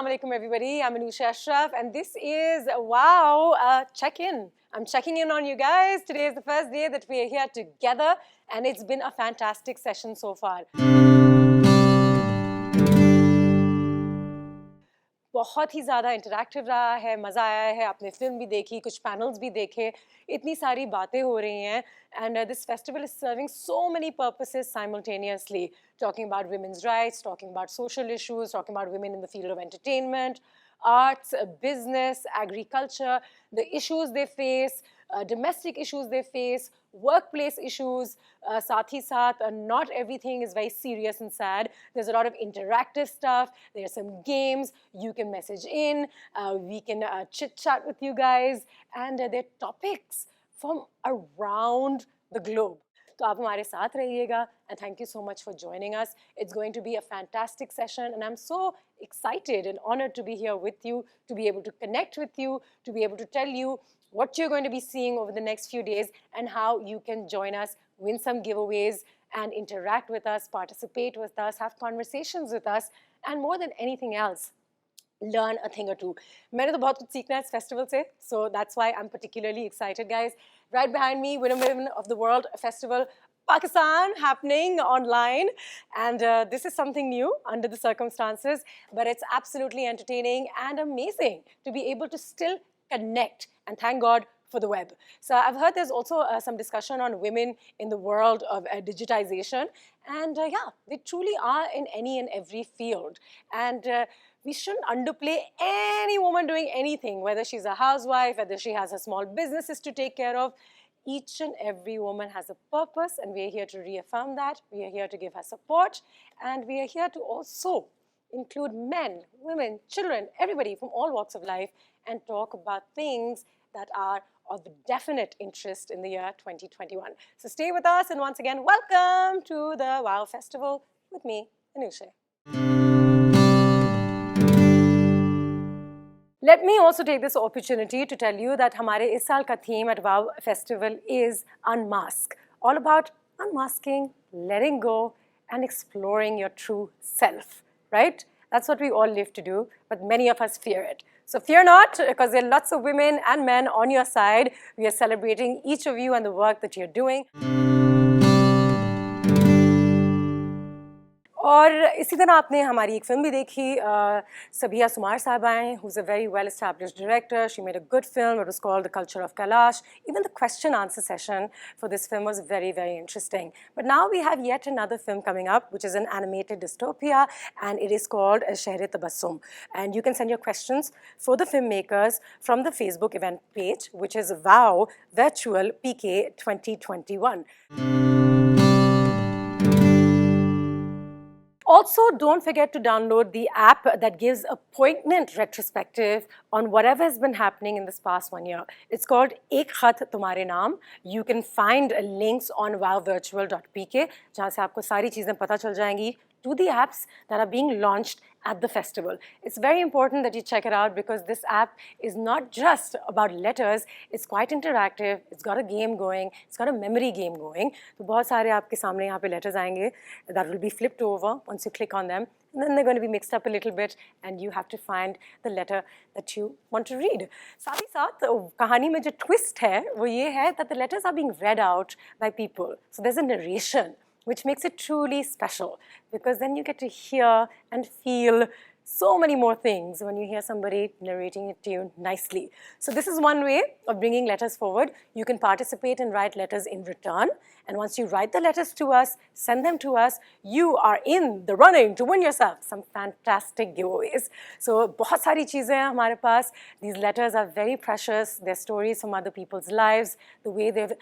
Assalamu alaikum everybody. I'm Anusha Ashraf and this is Wow Check-In. I'm checking in on you guys. Today is the first day that we are here together and it's been a fantastic session so far. बहुत ही ज़्यादा interactive रहा है, मज़ा आया है, आपने film भी देखी, कुछ पैनल्स भी देखे, इतनी सारी बातें हो रही हैं and this festival is serving so many purposes simultaneously, talking about women's rights, talking about social issues, talking about women in the field of entertainment, arts, business, agriculture, the issues they face, domestic issues they face, workplace issues, saath hi saath, not everything is very serious and sad. There's a lot of interactive stuff. There's some games. You can message in. We can chit-chat with you guys. And there are topics from around the globe. So aap hamare saath rahiyega and thank you so much for joining us. It's going to be a fantastic session and I'm so excited and honored to be here with you, to be able to connect with you, to be able to tell you what you're going to be seeing over the next few days and how you can join us, win some giveaways and interact with us, participate with us, have conversations with us and more than anything else, learn a thing or two. मैंने तो बहुत कुछ सीखना है इस festival से, so that's why I'm particularly excited, guys. Right behind me, Women of the World Festival Pakistan happening online, and this is something new under the circumstances, but it's absolutely entertaining and amazing to be able to still connect, and thank God for the web. So I've heard there's also some discussion on women in the world of digitization, and yeah, they truly are in any and every field, and we shouldn't underplay any woman doing anything, whether she's a housewife, whether she has her small businesses to take care of. Each and every woman has a purpose and we are here to reaffirm that. We are here to give her support and we are here to also include men, women, children, everybody from all walks of life and talk about things that are of definite interest in the year 2021. So stay with us and once again, welcome to the WOW Festival with me, Anusha. Let me also take this opportunity to tell you that हमारे इस साल का theme at WOW Festival is Unmask, all about unmasking, letting go, and exploring your true self, right? That's what we all live to do, but many of us fear it. So fear not, because there are lots of women and men on your side. We are celebrating each of you and the work that you're doing. और इसी तरह आपने हमारी एक film भी देखी, सबिया सुमार साहब आए, who's a very well established director. She made a good film. It was called The Culture of Kailash. Even the question answer session for this film was very, very interesting. But now we have yet another film coming up, which is an animated dystopia, and it is called Sheher Tabassum. And you can send your questions for the filmmakers from the Facebook event page, which is WOW Virtual PK 2021. Also, don't forget to download the app that gives a poignant retrospective on whatever has been happening in this past 1 year. It's called Ek Khat Tumhare Naam. You can find links on wowvirtual.pk, जहाँ से आपको सारी चीज़ें पता चल जाएंगी to the apps that are being launched at the festival. It's very important that you check it out because this app is not just about letters, it's quite interactive, it's got a game going, it's got a memory game going. So बहुत सारे आपके सामने यहाँ पे letters आएंगे that will be flipped over once you click on them. And then they're going to be mixed up a little bit and you have to find the letter that you want to read. साथ ही साथ कहानी में जो twist है वो ये है that the letters are being read out by people. So there's a narration, which makes it truly special because then you get to hear and feel so many more things when you hear somebody narrating it to you nicely. So this is one way of bringing letters forward. You can participate and write letters in return. And once you write the letters to us, send them to us, you are in the running to win yourself some fantastic giveaways. So बहुत सारी चीज़ें हैं हमारे पास. These letters are very precious. They're stories from other people's lives, the way they've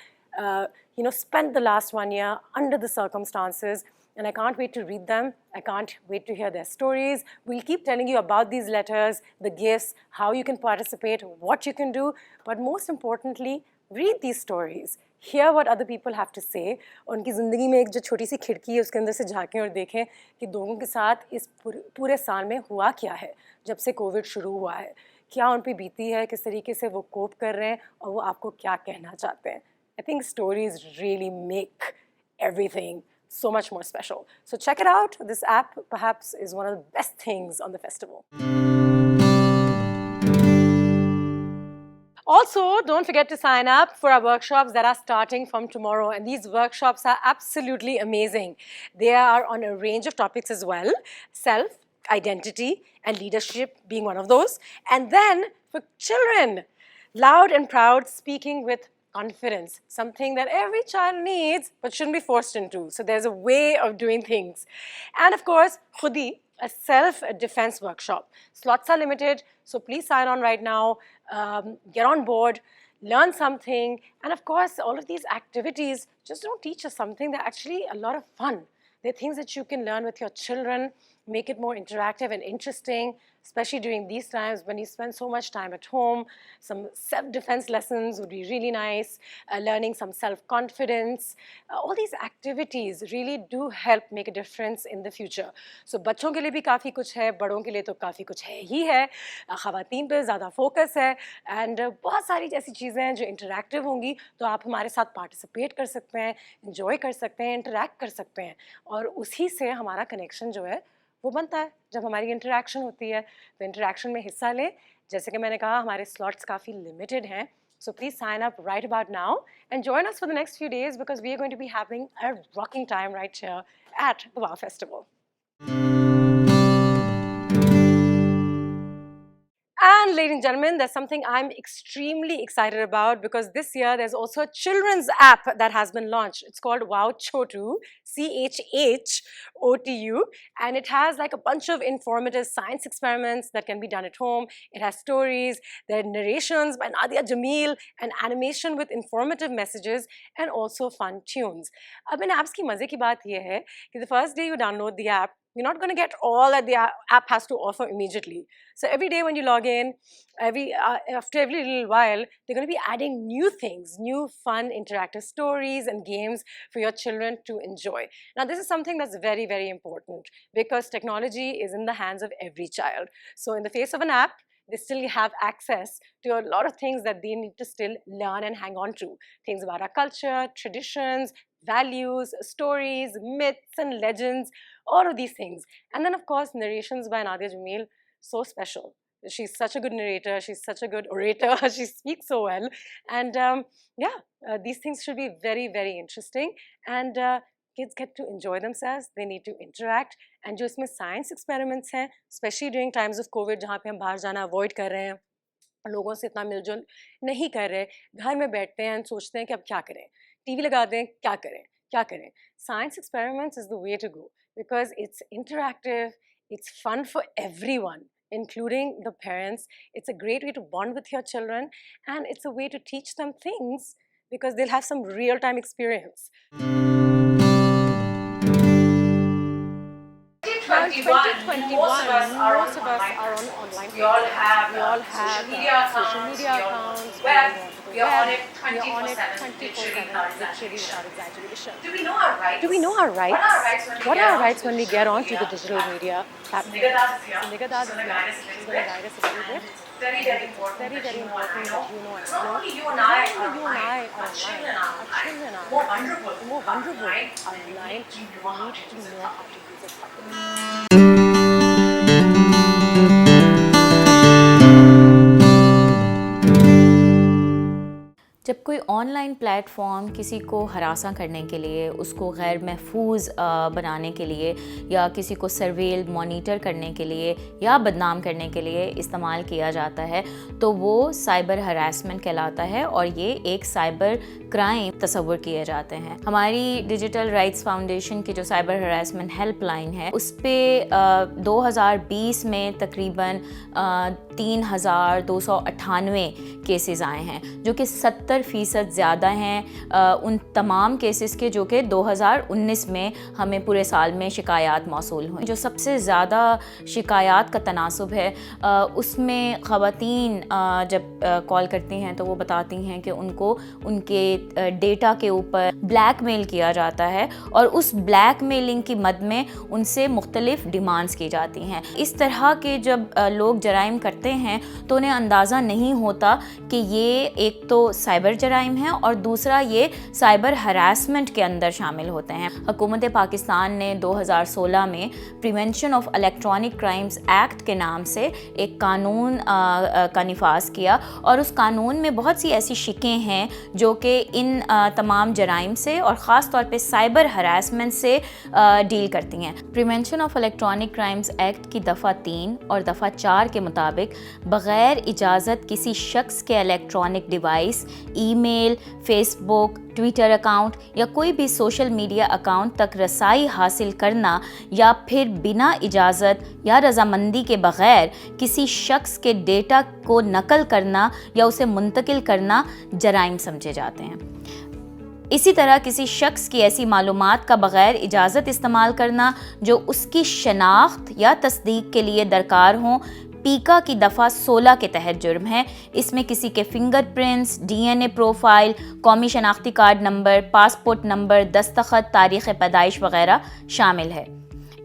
spent the last 1 year under the circumstances, and I can't wait to read them. I can't wait to hear their stories. We'll keep telling you about these letters, the gifts, how you can participate, what you can do, but most importantly, read these stories. Hear what other people have to say. उनकी ज़िंदगी में एक जो छोटी सी खिड़की है उसके अंदर से झाँकें और देखें कि लोगों के साथ इस पूरे साल में हुआ क्या है जब से कोविड शुरू हुआ है, क्या उन पे बीती है, किस तरीके से वो कोप कर रहे हैं और वो आपको क्या कहना चाहते हैं. I think stories really make everything so much more special. So check it out. This app perhaps is one of the best things on the festival. Also, don't forget to sign up for our workshops that are starting from tomorrow. And these workshops are absolutely amazing. They are on a range of topics as well. Self, identity, and leadership being one of those. And then for children, loud and proud speaking with confidence, something that every child needs but shouldn't be forced into. So there's a way of doing things. And of course, Khudi, a self-defense workshop. Slots are limited, so please sign on right now, get on board, learn something, and of course, all of these activities just don't teach us something. They're actually a lot of fun. They're things that you can learn with your children, make it more interactive and interesting, especially during these times when you spend so much time at home. Some self-defense lessons would be really nice, learning some self-confidence. All these activities really do help make a difference in the future. So बच्चों के लिए भी काफ़ी कुछ है, बड़ों के लिए तो काफ़ी कुछ है ही है, ख़वातीन पे ज़्यादा फोकस है, एंड बहुत सारी ऐसी चीज़ें हैं जो इंटरैक्टिव होंगी, तो आप हमारे साथ पार्टिसिपेट कर सकते हैं, इंजॉय कर सकते हैं, इंटरैक्ट कर सकते हैं, और उसी से हमारा कनेक्शन जो है वो बनता है. जब हमारी इंटरेक्शन होती है तो इंटरेक्शन में हिस्सा लें. जैसे कि मैंने कहा, हमारे स्लॉट्स काफ़ी लिमिटेड हैं, so please sign up right about now and join us for the next few days because we are going to be having a rocking time right here at the WOW Festival. And ladies and gentlemen, there's something I'm extremely excited about because this year there's also a children's app that has been launched. It's called Wow Chotu, CHHOTU, and it has like a bunch of informative science experiments that can be done at home. It has stories, there are narrations by Nadia Jamil, and animation with informative messages, and also fun tunes. अब इन apps की मज़े की बात ये है कि the first day you download the app, you're not going to get all that the app has to offer immediately. So every day when you log in, after every little while, they're going to be adding new things, new fun interactive stories and games for your children to enjoy. Now this is something that's very, very important because technology is in the hands of every child. So in the face of an app, they still have access to a lot of things that they need to still learn and hang on to. Things about our culture, traditions, values, stories, myths and legends, all of these things. And then of course, narrations by Nadia Jamil, so special. She's such a good narrator, she's such a good orator, she speaks so well. And these things should be very, very interesting. And kids get to enjoy themselves, they need to interact. And जो इसमें science experiments हैं, especially during times of COVID, जहाँ पे हम बाहर जाना avoid कर रहे हैं, लोगों से इतना मिलजुल नहीं कर रहे, घर में बैठते हैं और सोचते हैं कि अब क्या करें, टीवी लगा दें, क्या करें, क्या करें. Science experiments is the way to go because it's interactive, it's fun for everyone, including the parents. It's a great way to bond with your children, and it's a way to teach them things because they'll have some real-time experience. 2021, most of us are on online. We all have social media accounts, web. We are on it 24/7, literally without exaggeration. Do we know our rights? What are our rights when we get onto the digital media platform? Nigadaz is here. She's going to guide us a little bit. Very, very important that you know. Not only you and I are online, our children are online. More vulnerable online. We need to know how to use it properly. जब कोई online platform किसी को हरासा करने के लिए, उसको गैर महफूज बनाने के लिए, या किसी को सर्वेल मॉनिटर करने के लिए या बदनाम करने के लिए इस्तेमाल किया जाता है, तो वो साइबर हरासमेंट कहलाता है और ये एक साइबर क्राइम तस्वर किए जाते हैं. हमारी डिजिटल राइट्स फाउंडेशन की जो साइबर हरासमेंट हेल्प लाइन है, उस पर 2020 में तकरीबन 3298 केसेस आए हैं, जो कि 70% ज़्यादा हैं उन तमाम केसेस के जो कि 2019 में हमें पूरे साल में शिकायत मौसूल हुई. जो सबसे ज़्यादा शिकायत का तनासुब है, उसमें ख़वातीन जब कॉल करती हैं तो वो बताती हैं कि उनको उनके डेटा के ऊपर ब्लैकमेल किया जाता है और उस ब्लैकमेलिंग की मद में उनसे मुख्तलिफ डिमांड्स की जाती हैं. इस तरह के जब लोग जराइम करते हैं तो उन्हें अंदाज़ा नहीं होता कि ये एक तो साइबर سائبر جرائم ہیں اور دوسرا یہ سائبر ہراسمنٹ کے اندر شامل ہوتے ہیں. حکومت پاکستان نے 2016 میں prevention of electronic crimes act کے نام سے ایک قانون کا نفاذ کیا اور اس قانون میں بہت سی ایسی شقیں ہیں جو کہ ان تمام جرائم سے اور خاص طور پہ سائبر ہراسمنٹ سے ڈیل کرتی ہیں. Prevention of electronic crimes act کی دفعہ 3 اور دفعہ 4 کے مطابق بغیر اجازت کسی شخص کے الیکٹرانک ڈیوائس، ای میل، فیس بک، ٹویٹر اکاؤنٹ یا کوئی بھی سوشل میڈیا اکاؤنٹ تک رسائی حاصل کرنا یا پھر بنا اجازت یا رضامندی کے بغیر کسی شخص کے ڈیٹا کو نقل کرنا یا اسے منتقل کرنا جرائم سمجھے جاتے ہیں. اسی طرح کسی شخص کی ایسی معلومات کا بغیر اجازت استعمال کرنا جو اس کی شناخت یا تصدیق کے لیے درکار ہوں، پیکا کی دفعہ 16 کے تحت جرم ہے. اس میں کسی کے fingerprints, D N A profile, قومی شناختی کارڈ نمبر، پاسپورٹ نمبر، دستخط، تاریخ پیدائش وغیرہ شامل ہے.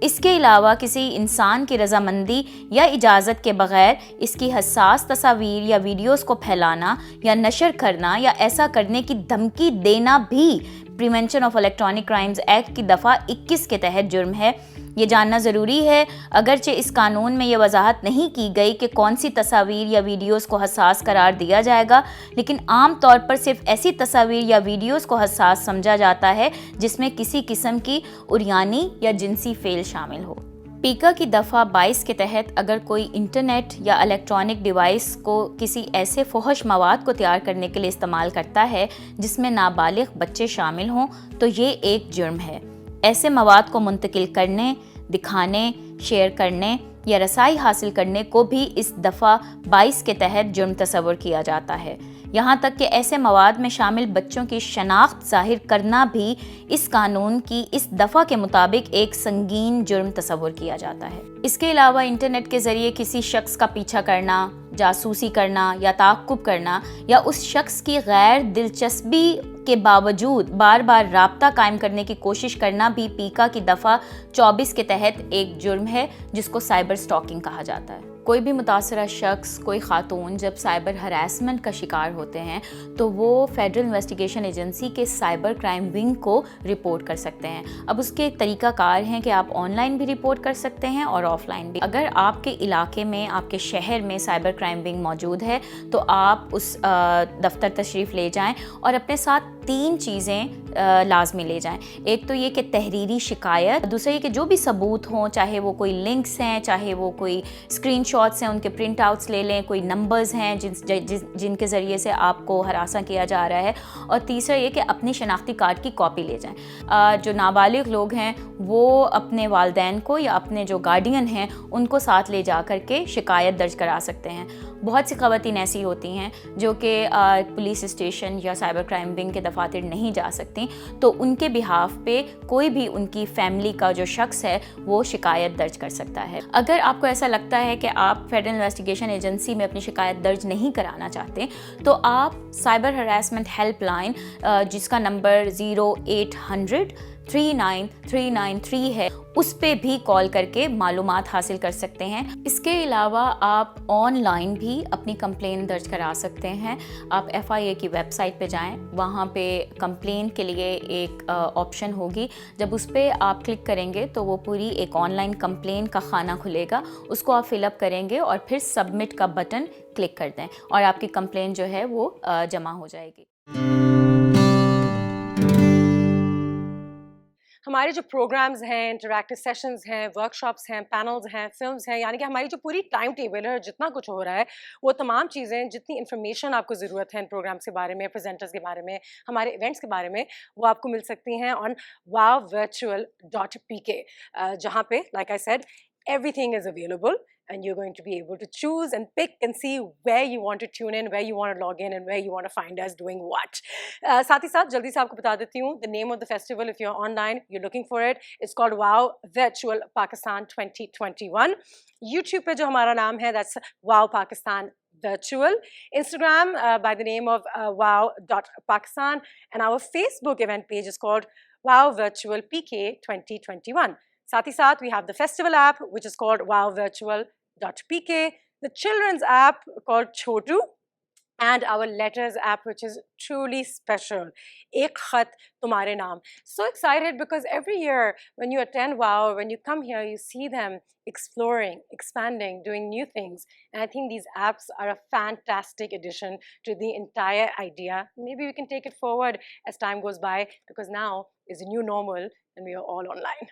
اس کے علاوہ کسی انسان کی رضامندی یا اجازت کے بغیر اس کی حساس تصاویر یا ویڈیوز کو پھیلانا یا نشر کرنا یا ایسا کرنے کی دھمکی دینا بھی prevention of electronic crimes act کی دفعہ 21 کے تحت جرم ہے. یہ جاننا ضروری ہے اگرچہ اس قانون میں یہ وضاحت نہیں کی گئی کہ کون سی تصاویر یا ویڈیوز کو حساس قرار دیا جائے گا، لیکن عام طور پر صرف ایسی تصاویر یا ویڈیوز کو حساس سمجھا جاتا ہے جس میں کسی قسم کی عریانی یا جنسی فعل شامل ہو. پیکا کی دفعہ 22 کے تحت اگر کوئی انٹرنیٹ یا الیکٹرانک ڈیوائس کو کسی ایسے فحش مواد کو تیار کرنے کے لیے استعمال کرتا ہے جس میں نابالغ بچے شامل ہوں تو یہ ایک جرم ہے. ایسے مواد کو منتقل کرنے، دکھانے، شیئر کرنے یا رسائی حاصل کرنے کو بھی اس دفعہ 22 کے تحت جرم تصور کیا جاتا ہے. یہاں تک کہ ایسے مواد میں شامل بچوں کی شناخت ظاہر کرنا بھی اس قانون کی اس دفعہ کے مطابق ایک سنگین جرم تصور کیا جاتا ہے. اس کے علاوہ انٹرنیٹ کے ذریعے کسی شخص کا پیچھا کرنا، جاسوسی کرنا یا تعقب کرنا یا اس شخص کی غیر دلچسپی کے باوجود بار بار رابطہ قائم کرنے کی کوشش کرنا بھی پیکا کی دفعہ 24 کے تحت ایک جرم ہے جس کو سائبر سٹاکنگ کہا جاتا ہے. کوئی بھی متاثرہ شخص، کوئی خاتون جب سائبر ہراسمنٹ کا شکار ہوتے ہیں تو وہ فیڈرل انویسٹیگیشن ایجنسی کے سائبر کرائم ونگ کو رپورٹ کر سکتے ہیں. اب اس کے طریقہ کار ہیں کہ آپ آن لائن بھی رپورٹ کر سکتے ہیں اور آف لائن بھی. اگر آپ کے علاقے میں، آپ کے شہر میں سائبر کرائم ونگ موجود ہے تو آپ اس دفتر تشریف لے جائیں اور اپنے ساتھ 3 چیزیں لازمی لے جائیں. ایک تو یہ کہ تحریری شکایت، دوسرا یہ کہ جو بھی ثبوت ہوں، چاہے وہ کوئی لنکس ہیں، چاہے وہ کوئی اسکرین شاٹس ہیں، ان کے پرنٹ آؤٹس لے لیں، کوئی نمبرز ہیں جن کے ذریعے سے آپ کو ہراساں کیا جا رہا ہے، اور تیسرا یہ کہ اپنی شناختی کارڈ کی کاپی لے جائیں. جو نابالغ لوگ ہیں وہ اپنے والدین کو یا اپنے جو گارڈین ہیں ان کو ساتھ لے جا کر کے شکایت درج کرا سکتے ہیں. بہت سی خواتین ایسی ہوتی ہیں جو کہ پولیس اسٹیشن یا سائبر کرائم ونگ کے دفاتر نہیں جا سکتی، تو ان کے بہاف پہ کوئی بھی ان کی فیملی کا جو شخص ہے وہ شکایت درج کر سکتا ہے. اگر آپ کو ایسا لگتا ہے کہ آپ فیڈرل انویسٹیگیشن ایجنسی میں اپنی شکایت درج نہیں کرانا چاہتے تو آپ سائبر ہراسمنٹ ہیلپ لائن جس کا نمبر 0800 39393 ہے، اس پہ بھی کال کر کے معلومات حاصل کر سکتے ہیں. اس کے علاوہ آپ آن لائن بھی اپنی کمپلین درج کرا سکتے ہیں. آپ FIA کی ویب سائٹ پہ جائیں، وہاں پہ کمپلین کے لیے ایک آپشن ہوگی. جب اس پہ آپ کلک کریں گے تو وہ پوری ایک آن لائن کمپلین کا خانہ کھلے گا، اس کو آپ فل اپ کریں گے اور پھر سبمٹ کا بٹن کلک کر دیں اور آپ کی کمپلین جو ہے وہ جمع ہو جائے گی. ہمارے جو پروگرامز ہیں، انٹریکٹیو سیشنز ہیں، ورک شاپس ہیں، پینلز ہیں، فلمز ہیں، یعنی کہ ہماری جو پوری ٹائم ٹیبل ہے، جتنا کچھ ہو رہا ہے، وہ تمام چیزیں، جتنی انفارمیشن آپ کو ضرورت ہے ان پروگرامس کے بارے میں، پریزنٹرز کے بارے میں، ہمارے ایونٹس کے بارے میں، وہ آپ کو مل سکتی ہیں آن wowvirtual.pk، جہاں پہ like I said everything is available and you're going to be able to choose and pick and see where you want to tune in, where you want to log in and where you want to find us doing what. ساتھ ہی ساتھ جلدی سے آپ کو بتا دیتی ہوں the name of the festival if you're online, you're looking for it, it's called Wow Virtual Pakistan 2021. YouTube پہ جو ہمارا نام ہے that's Wow Pakistan Virtual. Instagram by the name of wow.pakistan and our Facebook event page is called Wow Virtual PK 2021. ساتھ ہی ساتھ we have the festival app which is called wowvirtual.pk, the children's app called Chotu, and our letters app, which is truly special. Ek Khat Tumhare Naam. So excited because every year when you attend WOW, when you come here, you see them exploring, expanding, doing new things. And I think these apps are a fantastic addition to the entire idea. Maybe we can take it forward as time goes by, because now is a new normal and we are all online.